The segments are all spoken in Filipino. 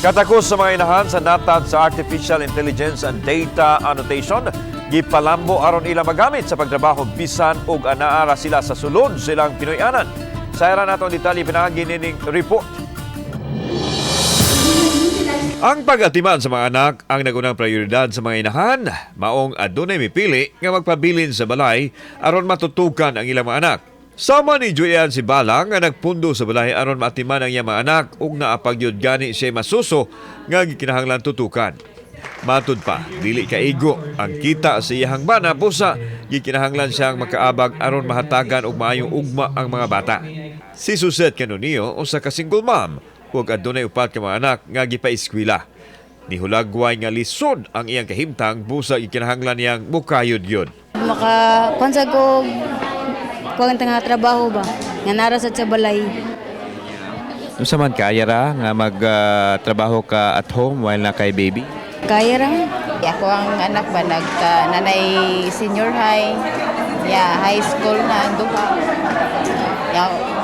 Katakos sa mga inahan sa natad sa Artificial Intelligence and Data Annotation, gipalambo aron ila magamit sa pagtrabaho bisan ug anaara sila sa sulod silang Pinoyanan. Sayra nato ang detalye pinagi nining report. Ang pag-atiman sa mga anak ang nagunang prioridad sa mga inahan. Maong adunay mipili nga magpabilin sa balay aron matutukan ang ilang mga anak. Sama ni Julian si Balang nga nagpundo sa balay aron maatiman ang iyang mga anak ug naapagyud gani siya masuso nga gikinahanglan tutukan. Matud pa, dili kaigo ang kita sa iyang bana busa gikinahanglan siyang makaabag aron mahatagan og maayong ugma ang mga bata. Si Suzette Canonio usa ka single mom ug adunay upat ka mga anak nga gipaeskwela. Nihulagway nga lisod ang iyang kahimtang busa gikinahanglan niyang mukayod-yod. Makakonsa ko kung nga trabaho ba nga nara sa balay. Unsa man kaya ra nga magtrabaho ka at home while na kay baby? Kaya ra. Ako ang anak ba nanay senior high, high school na duha.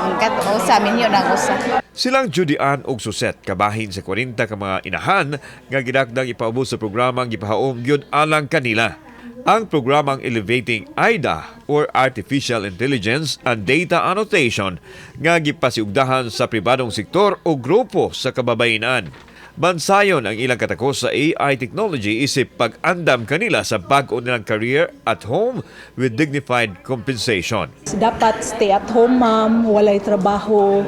Ang sa amin yun ang usa. Silang Judy Ann ug Suzette kabahin sa 40 ka mga inahan nga gidakdang ipaubos sa programang gipahaom gyud alang kanila. Ang programang Elevating AIDA or Artificial Intelligence and Data Annotation nga gipasiugdahan sa pribadong sektor o grupo sa kababayenan. Bansayon ang ilang katakos sa AI technology isip pag-andam kanila sa bag-o nilang career at home with dignified compensation. Dapat stay at home ma'am, walay trabaho,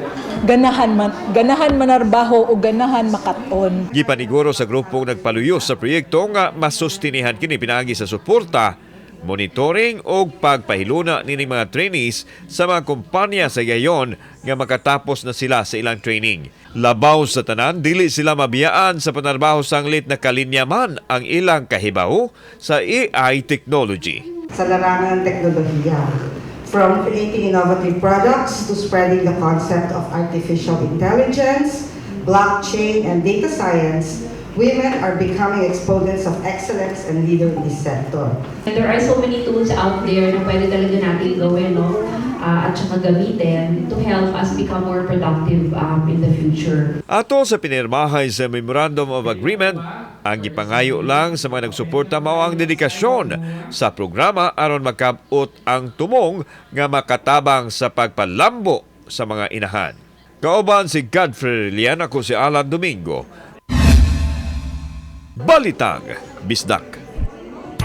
ganahan manarbaho o ganahan makaton. Gipaniguro sa grupong nagpaluyo sa proyekto nga masustinihan kini pinaagi sa suporta, monitoring o pagpahiluna nining mga trainees sa mga kumpanya sa gayon nga makatapos na sila sa ilang training. Labaw sa tanan, dili sila mabiyaan sa panarbaho sanglit na kalinyaman ang ilang kahibaw sa AI technology. Sa larangan ng teknolohiya, from creating innovative products to spreading the concept of artificial intelligence, blockchain, and data science, women are becoming exponents of excellence and leader in this sector. And there are so many tools out there na pwede talaga natin gawin, no? At saka gamitin to help us become more productive in the future. Ato sa pinirmahay sa Memorandum of Agreement, ang gipangayo lang sa mga nagsuporta mao ang dedikasyon sa programa aron makabot ang tumong nga makatabang sa pagpalambo sa mga inahan. Kauban si Godfrey Lian, ako si Alan Domingo. Balitang Bisdak.